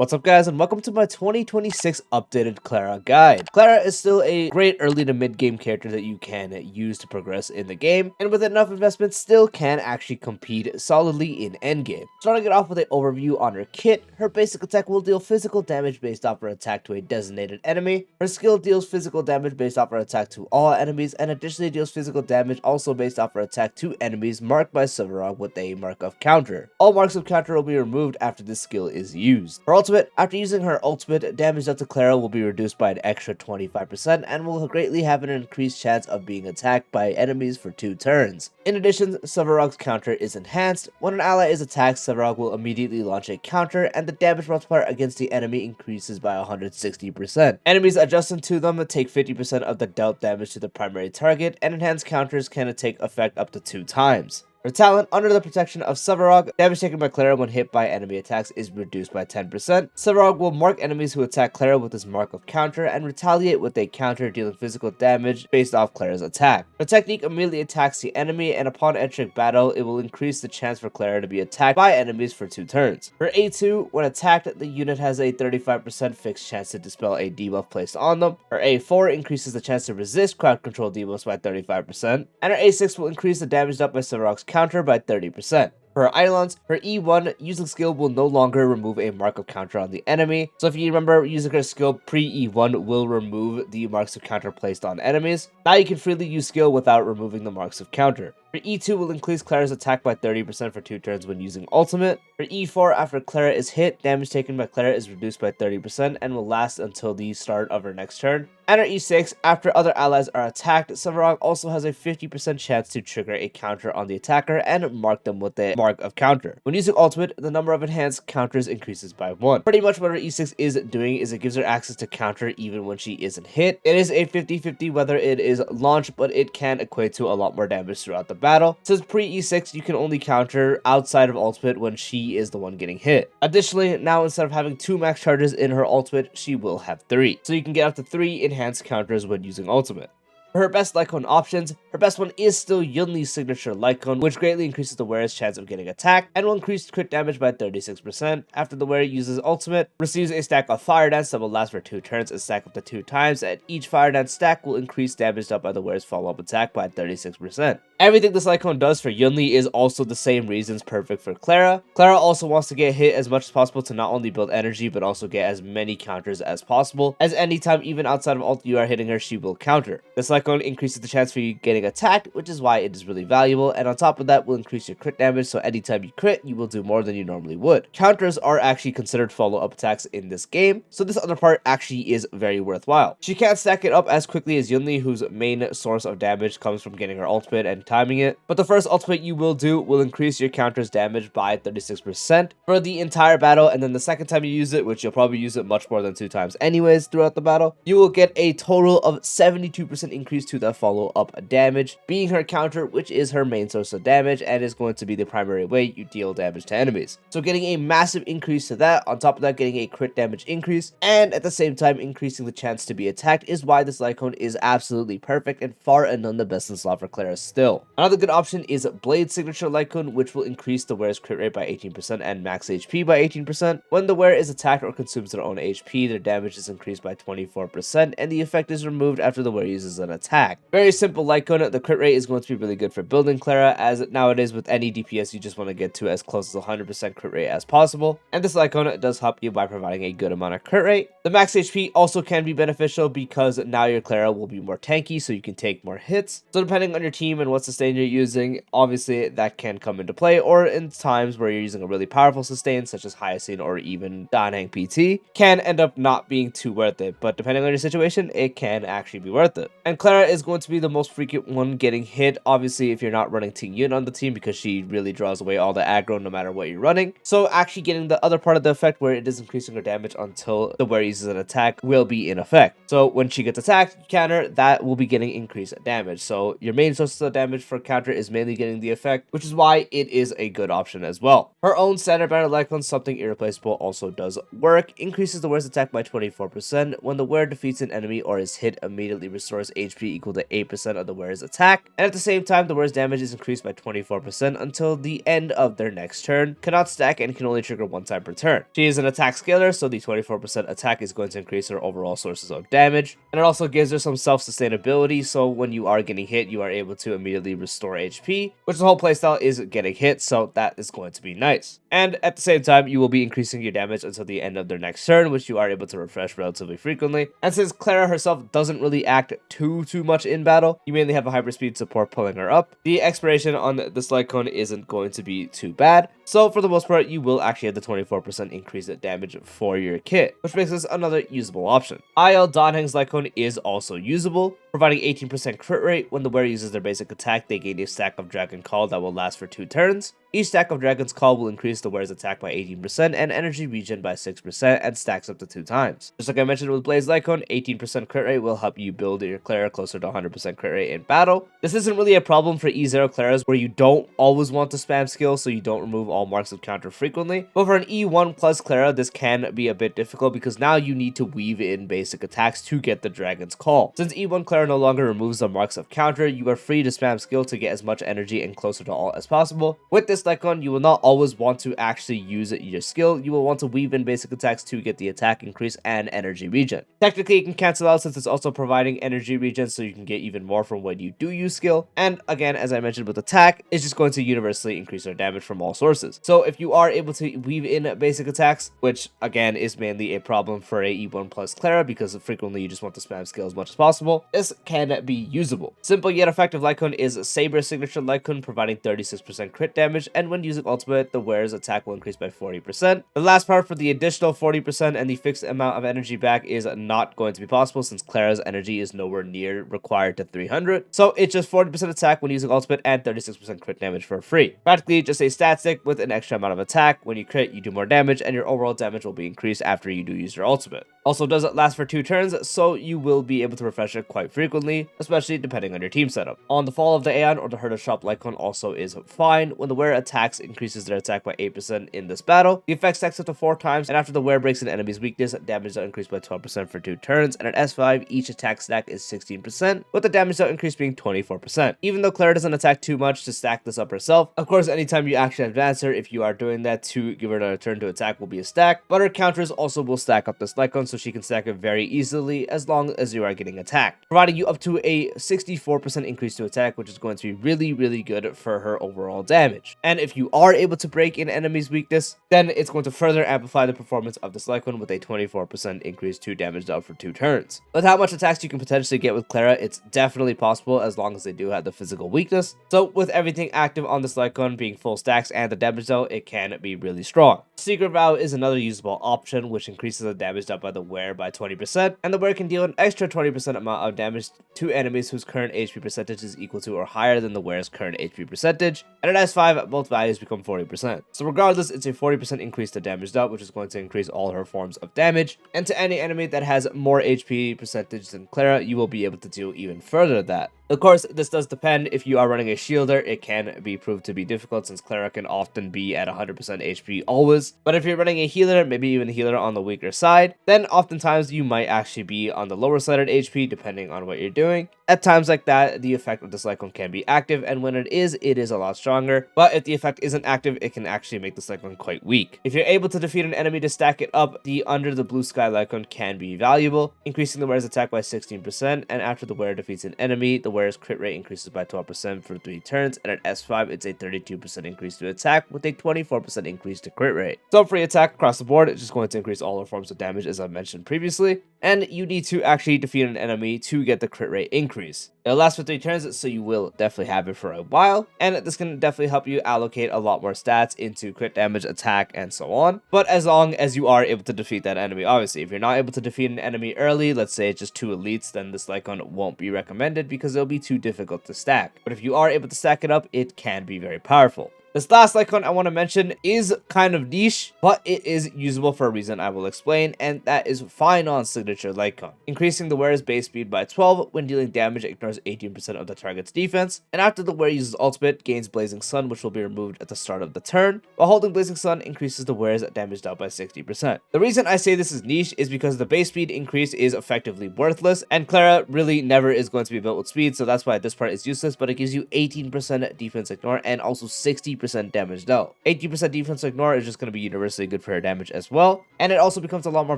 What's up guys, and welcome to my 2026 updated Clara guide. Clara is still a great early to mid game character that you can use to progress in the game, and with enough investment still can actually compete solidly in endgame. Starting it off with an overview on her kit, her basic attack will deal physical damage based off her attack to a designated enemy. Her skill deals physical damage based off her attack to all enemies, and additionally deals physical damage also based off her attack to enemies marked by Silverog with a mark of counter. All marks of counter will be removed after this skill is used. Her ultimate, after using her ultimate, damage dealt to Clara will be reduced by an extra 25% and will greatly have an increased chance of being attacked by enemies for 2 turns. In addition, Silverog's counter is enhanced. When an ally is attacked, Silverog will immediately launch a counter and the damage multiplier against the enemy increases by 160%. Enemies adjacent to them take 50% of the dealt damage to the primary target, and enhanced counters can take effect up to 2 times. Her talent, under the protection of Silverog, damage taken by Clara when hit by enemy attacks is reduced by 10%. Silverog will mark enemies who attack Clara with his mark of counter and retaliate with a counter dealing physical damage based off Clara's attack. Her technique immediately attacks the enemy, and upon entering battle, it will increase the chance for Clara to be attacked by enemies for 2 turns. Her A2, when attacked, the unit has a 35% fixed chance to dispel a debuff placed on them. Her A4 increases the chance to resist crowd control debuffs by 35%, and her A6 will increase the damage dealt by Silverog's counter by 30%. For her Eidolons, her E1 using skill will no longer remove a mark of counter on the enemy. So if you remember, using her skill pre-E1 will remove the marks of counter placed on enemies. Now you can freely use skill without removing the marks of counter. Her E2 will increase Clara's attack by 30% for 2 turns when using ultimate. Her E4, after Clara is hit, damage taken by Clara is reduced by 30% and will last until the start of her next turn. And her E6, after other allies are attacked, Silverog also has a 50% chance to trigger a counter on the attacker and mark them with a mark of counter. When using ultimate, the number of enhanced counters increases by 1. Pretty much what her E6 is doing is it gives her access to counter even when she isn't hit. It is a 50-50 whether it is launched, but it can equate to a lot more damage throughout the battle. Since pre-E6, you can only counter outside of ultimate when she is the one getting hit. Additionally, now instead of having 2 max charges in her ultimate, she will have 3. So you can get up to 3 enhanced counters when using ultimate. For her best Lightcone options, her best one is still Yunli's signature Lightcone, which greatly increases the wearer's chance of getting attacked and will increase crit damage by 36%. After the wearer uses ultimate, receives a stack of fire dance that will last for 2 turns and stack up to 2 times, and each fire dance stack will increase damage dealt by the wearer's follow-up attack by 36%. Everything this Lightcone does for Yunli is also the same reasons perfect for Clara. Clara also wants to get hit as much as possible to not only build energy but also get as many counters as possible, as anytime even outside of ult you are hitting her, she will counter. This Lightcone increases the chance for you getting attacked, which is why it is really valuable, and on top of that will increase your crit damage, so anytime you crit you will do more than you normally would. Counters are actually considered follow-up attacks in this game, so this other part actually is very worthwhile. She can't stack it up as quickly as Yunli, whose main source of damage comes from getting her ultimate and timing it, but the first ultimate you will do will increase your counter's damage by 36% for the entire battle, and then the second time you use it, which you'll probably use it much more than 2 times anyways throughout the battle, you will get a total of 72% increase to the follow-up damage, being her counter, which is her main source of damage and is going to be the primary way you deal damage to enemies. So getting a massive increase to that, on top of that getting a crit damage increase, and at the same time increasing the chance to be attacked is why this Lightcone is absolutely perfect and far and none the best in slot for Clara still. Another good option is Blade Signature Lightcone, which will increase the wearer's crit rate by 18% and max HP by 18%. When the wearer is attacked or consumes their own HP, their damage is increased by 24% and the effect is removed after the wearer uses an attack. Very simple Lightcone. The crit rate is going to be really good for building Clara, as nowadays with any DPS you just want to get to as close as 100% crit rate as possible, and this Lightcone does help you by providing a good amount of crit rate. The max HP also can be beneficial because now your Clara will be more tanky, so you can take more hits. So depending on your team and what sustain you're using, obviously that can come into play, or in times where you're using a really powerful sustain such as Hyacinth or even Danhang PT, can end up not being too worth it, but depending on your situation it can actually be worth it. And Clara is going to be the most frequent one getting hit, obviously if you're not running Ting Yun on the team, because she really draws away all the aggro no matter what you're running. So actually getting the other part of the effect where it is increasing her damage until the wearer uses an attack will be in effect. So when she gets attacked, you counter, that will be getting increased damage. So your main source of damage for counter is mainly getting the effect, which is why it is a good option as well. Her own standard banner Lightcone, Something Irreplaceable, also does work. Increases the wearer's attack by 24%. When the wearer defeats an enemy or is hit, immediately restores HP equal to 8% of the wearer's wearer's attack, and at the same time, the wearer's damage is increased by 24% until the end of their next turn, cannot stack, and can only trigger one time per turn. She is an attack scaler, so the 24% attack is going to increase her overall sources of damage, and it also gives her some self-sustainability, so when you are getting hit, you are able to immediately restore HP, which the whole playstyle is getting hit, so that is going to be nice. And at the same time, you will be increasing your damage until the end of their next turn, which you are able to refresh relatively frequently. And since Clara herself doesn't really act too much in battle, you mainly have a hyperspeed support pulling her up, the expiration on this Lightcone isn't going to be too bad. So for the most part, you will actually have the 24% increase in damage for your kit, which makes this another usable option. IL Donheng's Lightcone is also usable, providing 18% crit rate. When the wearer uses their basic attack, they gain a stack of Dragon Call that will last for 2 turns. Each stack of Dragon's Call will increase the wearer's attack by 18% and energy regen by 6% and stacks up to 2 times. Just like I mentioned with Blaze Lightcone, 18% crit rate will help you build your Clara closer to 100% crit rate in battle. This isn't really a problem for E0 Claras where you don't always want to spam skills so you don't remove all marks of counter frequently. But for an E1 plus Clara, this can be a bit difficult because now you need to weave in basic attacks to get the Dragon's Call. Since E1 Clara no longer removes the marks of counter, you are free to spam skill to get as much energy and closer to all as possible. With this Lightcone, you will not always want to actually use your skill. You will want to weave in basic attacks to get the attack increase and energy regen. Technically, it can cancel out since it's also providing energy regen, so you can get even more from when you do use skill. And again, as I mentioned with attack, it's just going to universally increase our damage from all sources. So if you are able to weave in basic attacks, which again is mainly a problem for a E1 plus Clara because frequently you just want to spam skill as much as possible, this can be usable. Simple yet effective Lightcone is Saber's signature Lightcone, providing 36% crit damage, and when using ultimate, the wearer's attack will increase by 40%. The last part for the additional 40% and the fixed amount of energy back is not going to be possible since Clara's energy is nowhere near required to 300. So it's just 40% attack when using ultimate and 36% crit damage for free. Practically just a stat stick with an extra amount of attack. When you crit, you do more damage, and your overall damage will be increased after you do use your ultimate. Also doesn't last for 2 turns, so you will be able to refresh it quite frequently, especially depending on your team setup. On the Fall of the Aeon or the Herd of Shop Lightcone also is fine. When the wearer attacks, increases their attack by 8% in this battle. The effect stacks up to 4 times, and after the wearer breaks an enemy's weakness, damage will increase by 12% for 2 turns, and at S5, each attack stack is 16%, with the damage increase being 24%. Even though Clara doesn't attack too much to stack this up herself, of course, anytime you actually advance her, if you are doing that, to give her another turn to attack will be a stack, but her counters also will stack up this Lightcone, so she can stack it very easily as long as you are getting attacked, providing you up to a 64% increase to attack, which is going to be really good for her overall damage. And if you are able to break an enemy's weakness, then it's going to further amplify the performance of this Lightcone with a 24% increase to damage dealt for 2 turns. With how much attacks you can potentially get with Clara, it's definitely possible as long as they do have the physical weakness. So with everything active on this Lightcone being full stacks and the damage dealt, it can be really strong. Secret Vow is another usable option, which increases the damage dealt by the wearer by 20%, and the wearer can deal an extra 20% amount of damage to enemies whose current HP percentage is equal to or higher than the wearer's current HP percentage, and at S5, both values become 40%. So regardless, it's a 40% increase to damage dealt, which is going to increase all her forms of damage, and to any enemy that has more HP percentage than Clara, you will be able to deal even further than that. Of course, this does depend. If you are running a shielder, it can be proved to be difficult since Clara can often be at 100% HP always. But if you're running a healer, maybe even a healer on the weaker side, then oftentimes you might actually be on the lower side of HP depending on what you're doing. At times like that, the effect of this Lightcone can be active, and when it is a lot stronger. But if the effect isn't active, it can actually make this Lightcone quite weak. If you're able to defeat an enemy to stack it up, the Under the Blue Sky Lightcone can be valuable, increasing the wearer's attack by 16%, and after the wearer defeats an enemy, the wearer's crit rate increases by 12% for 3 turns, and at S5, it's a 32% increase to attack with a 24% increase to crit rate. So free attack across the board, it's just going to increase all the forms of damage as I mentioned previously, and you need to actually defeat an enemy to get the crit rate increase. It'll last for 3 turns, so you will definitely have it for a while, and this can definitely help you allocate a lot more stats into crit damage, attack, and so on. But as long as you are able to defeat that enemy, obviously, if you're not able to defeat an enemy early, let's say it's just 2 elites, then this Lightcone won't be recommended because it'll be too difficult to stack. But if you are able to stack it up, it can be very powerful. This last icon I want to mention is kind of niche, but it is usable for a reason I will explain, and that is Finon's signature Lightcone. Increasing the wearer's base speed by 12 when dealing damage ignores 18% of the target's defense, and after the wearer uses ultimate, gains Blazing Sun, which will be removed at the start of the turn, while holding Blazing Sun increases the wearer's damage dealt by 60%. The reason I say this is niche is because the base speed increase is effectively worthless, and Clara really never is going to be built with speed, so that's why this part is useless, but it gives you 18% defense ignore and also 60% damage dealt. 18% defense ignore is just going to be universally good for her damage as well, and it also becomes a lot more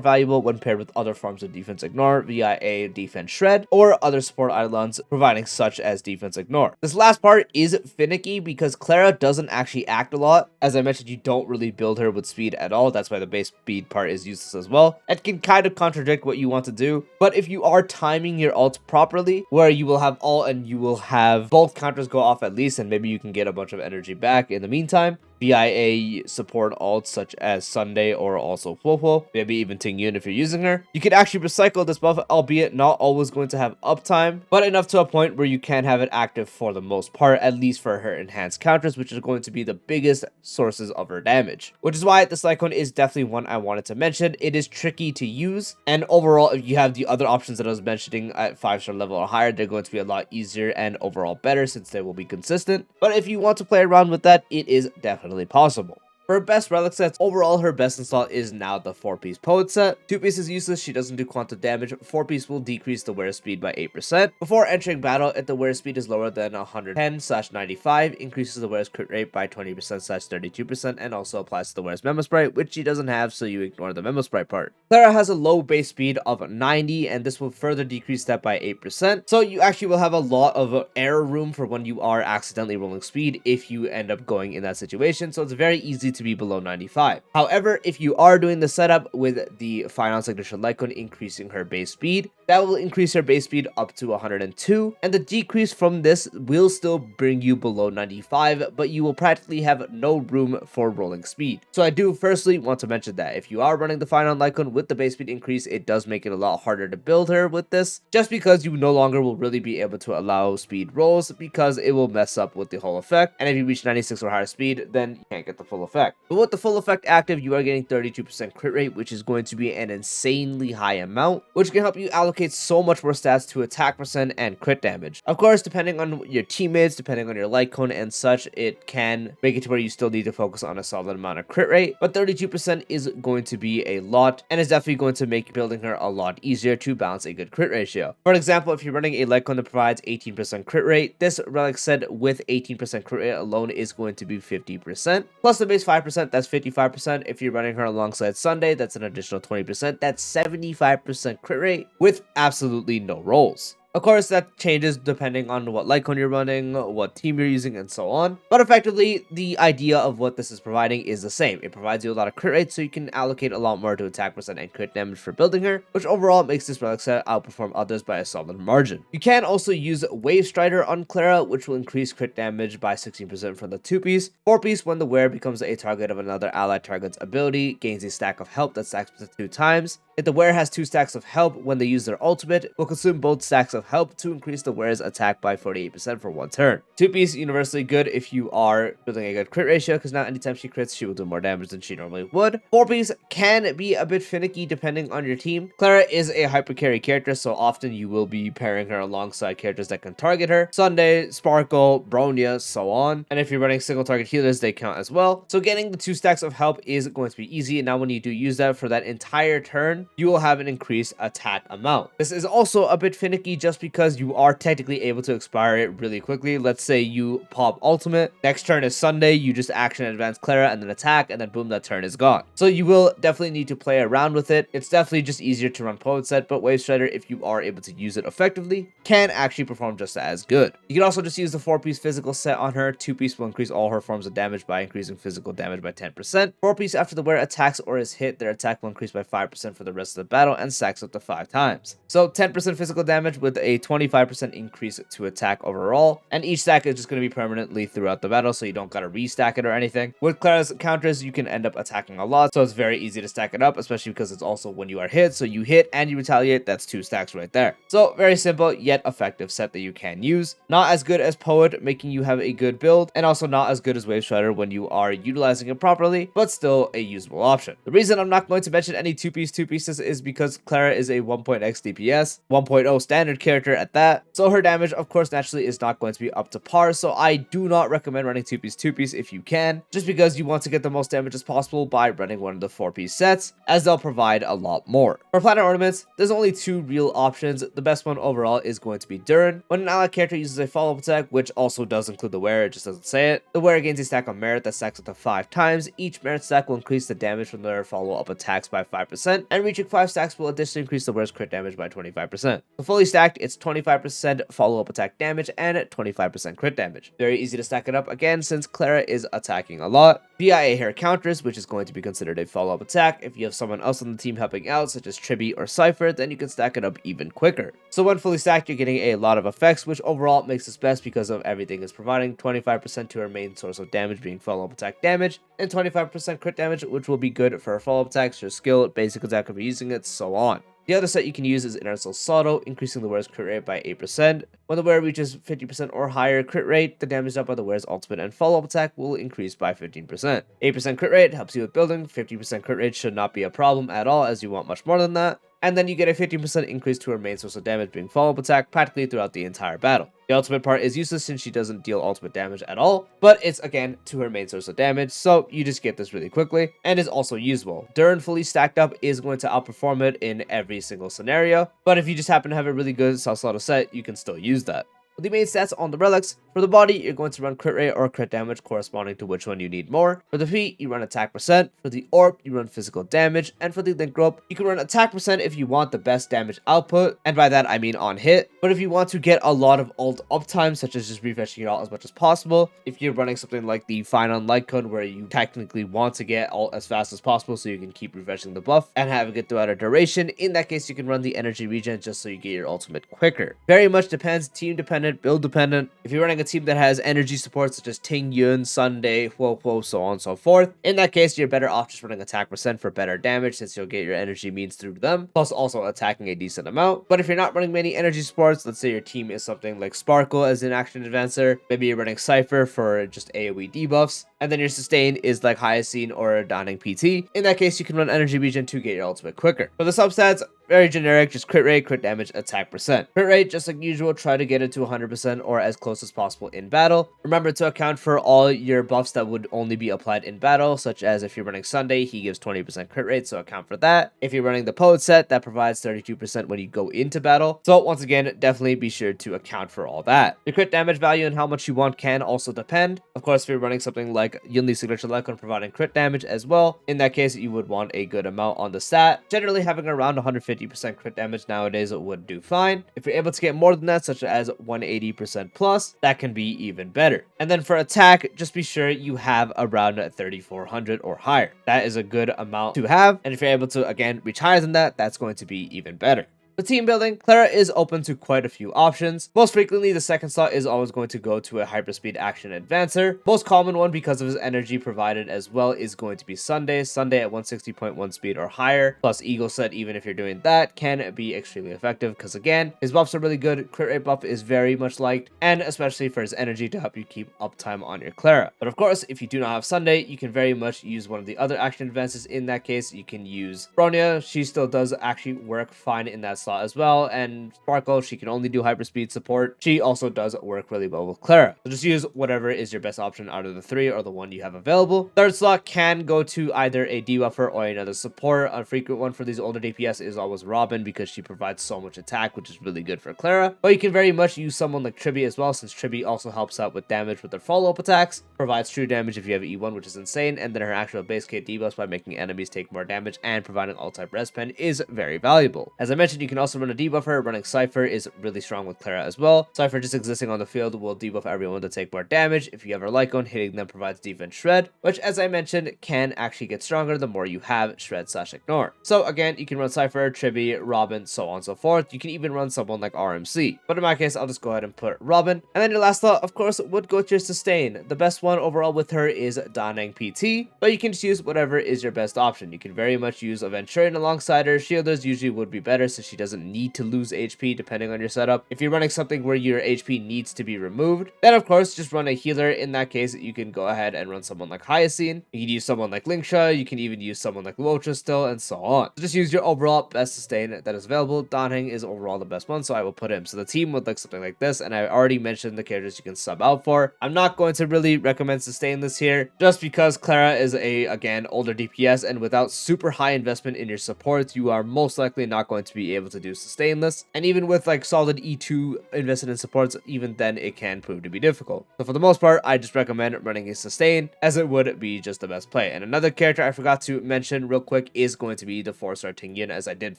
valuable when paired with other forms of defense ignore via a defense shred or other support Eidolons providing such as defense ignore. This last part is finicky because Clara doesn't actually act a lot. As I mentioned, you don't really build her with speed at all. That's why the base speed part is useless as well. It can kind of contradict what you want to do, but if you are timing your ult properly, where you will have ult and you will have both counters go off at least, and maybe you can get a bunch of energy back in the meantime via a support ult such as Sunday or also Fuofuo, maybe even Ting Yun if you're using her. You can actually recycle this buff, albeit not always going to have uptime, but enough to a point where you can have it active for the most part, at least for her enhanced counters, which is going to be the biggest sources of her damage. Which is why this Lightcone is definitely one I wanted to mention. It is tricky to use, and overall, if you have the other options that I was mentioning at 5-star level or higher, they're going to be a lot easier and overall better since they will be consistent. But if you want to play around with that, it is definitely possible. For her best relic sets, overall her best install is now the 4-piece Poet set. 2-piece is useless, she doesn't do quantum damage. 4-piece will decrease the wearer speed by 8%. Before entering battle, if the wearer speed is lower than 110/95, increases the wearer's crit rate by 20%/32%, and also applies to the wearer's memo sprite, which she doesn't have, so you ignore the memo sprite part. Clara has a low base speed of 90, and this will further decrease that by 8%, so you actually will have a lot of error room for when you are accidentally rolling speed if you end up going in that situation, so it's very easy to be below 95. However, if you are doing the setup with the Final Signature Lightcone increasing her base speed, that will increase her base speed up to 102, and the decrease from this will still bring you below 95, but you will practically have no room for rolling speed. So I do firstly want to mention that if you are running the Final Lightcone with the base speed increase, it does make it a lot harder to build her with this, just because you no longer will really be able to allow speed rolls because it will mess up with the whole effect, and if you reach 96 or higher speed, then you can't get the full effect. But with the full effect active, you are getting 32% crit rate, which is going to be an insanely high amount, which can help you allocate so much more stats to attack percent and crit damage. Of course, depending on your teammates, depending on your Lightcone and such, it can make it to where you still need to focus on a solid amount of crit rate, but 32% is going to be a lot, and is definitely going to make building her a lot easier to balance a good crit ratio. For example, if you're running a Lightcone that provides 18% crit rate, this relic set with 18% crit rate alone is going to be 50%, plus the base 5%, that's 55%. If you're running her alongside Sunday, that's an additional 20%, that's 75% crit rate with absolutely no rolls. Of course, that changes depending on what Lightcone you're running, what team you're using, and so on. But effectively, the idea of what this is providing is the same. It provides you a lot of crit rate, so you can allocate a lot more to attack percent and crit damage for building her, which overall makes this relic set outperform others by a solid margin. You can also use Wave Strider on Clara, which will increase crit damage by 16% from the 2-piece. 4-piece, when the wearer becomes a target of another allied target's ability, gains a stack of help that stacks to 2 times. If the wearer has 2 stacks of help when they use their ultimate, will consume both stacks of help to increase the wearer's attack by 48% for 1 turn. 2-piece universally good if you are building a good crit ratio, because now anytime she crits, she will do more damage than she normally would. 4-piece can be a bit finicky depending on your team. Clara is a hyper carry character, so often you will be pairing her alongside characters that can target her. Sunday, Sparkle, Bronya, so on. And if you're running single target healers, they count as well. So getting the 2 stacks of help is going to be easy, and now when you do use that for that entire turn, you will have an increased attack amount. This is also a bit finicky just because you are technically able to expire it really quickly. Let's say you pop ultimate, next turn is Sunday, you just action advance Clara and then attack, and then boom, that turn is gone. So you will definitely need to play around with it. It's definitely just easier to run Poet set, but Wave Strider, if you are able to use it effectively, can actually perform just as good. You can also just use the 4-piece physical set on her. 2-piece will increase all her forms of damage by increasing physical damage by 10%. 4-piece, after the wearer attacks or is hit, their attack will increase by 5% for the rest of the battle and stacks up to 5 times. So 10% physical damage with a 25% increase to attack overall, and each stack is just going to be permanently throughout the battle, so you don't gotta restack it or anything. With Clara's counters, you can end up attacking a lot, so it's very easy to stack it up, especially because it's also when you are hit, so you hit and you retaliate, that's 2 stacks right there. So very simple yet effective set that you can use. Not as good as Poet, making you have a good build, and also not as good as Wave Strider when you are utilizing it properly, but still a usable option. The reason I'm not going to mention any 2 pieces is because Clara is a 1.x DPS, 1.0 standard character at that, so her damage of course naturally is not going to be up to par, so I do not recommend running 2 piece if you can, just because you want to get the most damage as possible by running one of the 4-piece sets, as they'll provide a lot more. For Planar Ornaments, there's only 2 real options. The best one overall is going to be Durin. When an allied character uses a follow-up attack, which also does include the wearer, it just doesn't say it, the wearer gains a stack of merit that stacks up to 5 times. Each merit stack will increase the damage from their follow-up attacks by 5%, and reaching 5 stacks will additionally increase the wearer's crit damage by 25%. So fully stacked, it's 25% follow-up attack damage and 25% crit damage. Very easy to stack it up again since Clara is attacking a lot. VIA hair counters, which is going to be considered a follow-up attack. If you have someone else on the team helping out, such as Triby or Cypher, then you can stack it up even quicker. So when fully stacked, you're getting a lot of effects, which overall makes this best because of everything it's providing. 25% to her main source of damage being follow-up attack damage, and 25% crit damage, which will be good for her follow-up attacks, your skill, basic attack if you're using it, so on. The other set you can use is Inertial Salto, increasing the wearer's crit rate by 8%. When the wearer reaches 50% or higher crit rate, the damage dealt by the wearer's ultimate and follow-up attack will increase by 15%. 8% crit rate helps you with building, 50% crit rate should not be a problem at all as you want much more than that. And then you get a 15% increase to her main source of damage being follow-up attack practically throughout the entire battle. The ultimate part is useless since she doesn't deal ultimate damage at all, but it's again to her main source of damage, so you just get this really quickly, and is also usable. Durin fully stacked up is going to outperform it in every single scenario, but if you just happen to have a really good Salsato set, you can still use that. With the main stats on the relics, for the body, you're going to run crit rate or crit damage corresponding to which one you need more. For the feet, you run attack percent. For the orb, you run physical damage. And for the link rope, you can run attack percent if you want the best damage output, and by that I mean on hit. But if you want to get a lot of ult uptime, such as just refreshing it all as much as possible, if you're running something like the Fine on Lightcone where you technically want to get ult as fast as possible so you can keep refreshing the buff and having it throughout a duration, in that case you can run the energy regen just so you get your ultimate quicker. Very much depends, team dependent, build dependent. If you're running a team that has energy support such as Ting Yun, Sunday, Huo, so on and so forth, in that case you're better off just running attack percent for better damage since you'll get your energy means through them, plus also attacking a decent amount. But if you're not running many energy supports, let's say your team is something like Sparkle as an action advancer, maybe you're running Cypher for just AoE debuffs, and then your sustain is like Hyacine or Dawning PT, in that case you can run energy regen to get your ultimate quicker. For the substats, very generic, just crit rate, crit damage, attack percent. Crit rate, just like usual, try to get it to 100% or as close as possible in battle. Remember to account for all your buffs that would only be applied in battle, such as if you're running Sunday, he gives 20% crit rate, so account for that. If you're running the Poet set, that provides 32% when you go into battle. So once again, definitely be sure to account for all that. The crit damage value and how much you want can also depend. Of course, if you're running something like Yunli's Signature Lightcone providing crit damage as well, in that case, you would want a good amount on the stat. Generally, having around 150% crit damage nowadays would do fine. If you're able to get more than that, such as 180% plus, that can be even better. And then for attack, just be sure you have around 3400 or higher. That is a good amount to have, and if you're able to again reach higher than that, that's going to be even better. For team building, Clara is open to quite a few options. Most frequently, the second slot is always going to go to a hyperspeed action advancer. Most common one, because of his energy provided as well, is going to be Sunday. Sunday at 160.1 speed or higher, plus Eagle set, even if you're doing that, can be extremely effective because again, his buffs are really good. Crit rate buff is very much liked, and especially for his energy to help you keep uptime on your Clara. But of course, if you do not have Sunday, you can very much use one of the other action advances. In that case, you can use Bronya. She still does actually work fine in that slot as well, and Sparkle, she can only do hyperspeed support. She also does work really well with Clara. So just use whatever is your best option out of the 3 or the one you have available. Third slot can go to either a debuffer or another support. A frequent one for these older DPS is always Robin because she provides so much attack, which is really good for Clara. But you can very much use someone like Triby as well, since Triby also helps out with damage with their follow-up attacks, provides true damage if you have E1, which is insane, and then her actual base kit debuffs by making enemies take more damage and providing all-type res pen is very valuable. As I mentioned, you can can also run a debuffer. Running Cypher is really strong with Clara as well. Cypher just existing on the field will debuff everyone to take more damage. If you have a Lightcone, hitting them provides defense shred, which, as I mentioned, can actually get stronger the more you have shred/ignore. So again, you can run Cypher, Tribi, Robin, so on and so forth. You can even run someone like RMC, but in my case, I'll just go ahead and put Robin. And then your last thought, of course, would go to your sustain. The best one overall with her is Danang PT, but you can just use whatever is your best option. You can very much use Aventurian alongside her. Shielders usually would be better since she doesn't need to lose HP depending on your setup. If you're running something where your HP needs to be removed, then of course just run a healer. In that case, you can go ahead and run someone like Hyacinth. You can use someone like Linksha. You can even use someone like Luocha still, and so on. So just use your overall best sustain that is available. Danheng is overall the best one, so I will put him. So the team would like something like this, and I already mentioned the characters you can sub out for. I'm not going to really recommend sustain this here, just because Clara is again, older DPS, and without super high investment in your supports, you are most likely not going to be able to do sustainless. And even with like solid E2 invested in supports, even then it can prove to be difficult. So for the most part, I just recommend running a sustain, as it would be just the best play. And another character I forgot to mention real quick is going to be the 4-star Tingyan, as I did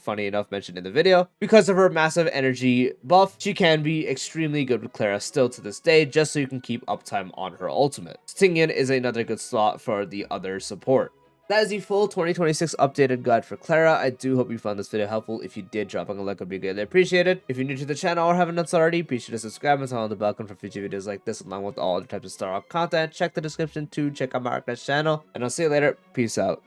funny enough mention in the video. Because of her massive energy buff, she can be extremely good with Clara still to this day, just so you can keep uptime on her ultimate. Tingyan is another good slot for the other support. That is the full 2026 updated guide for Clara. I do hope you found this video helpful. If you did, dropping a like would be greatly appreciated. If you're new to the channel or haven't done so already, be sure to subscribe and turn on the bell icon for future videos like this, along with all other types of Star Rock content. Check the description to check out my Arcnet's channel, and I'll see you later. Peace out.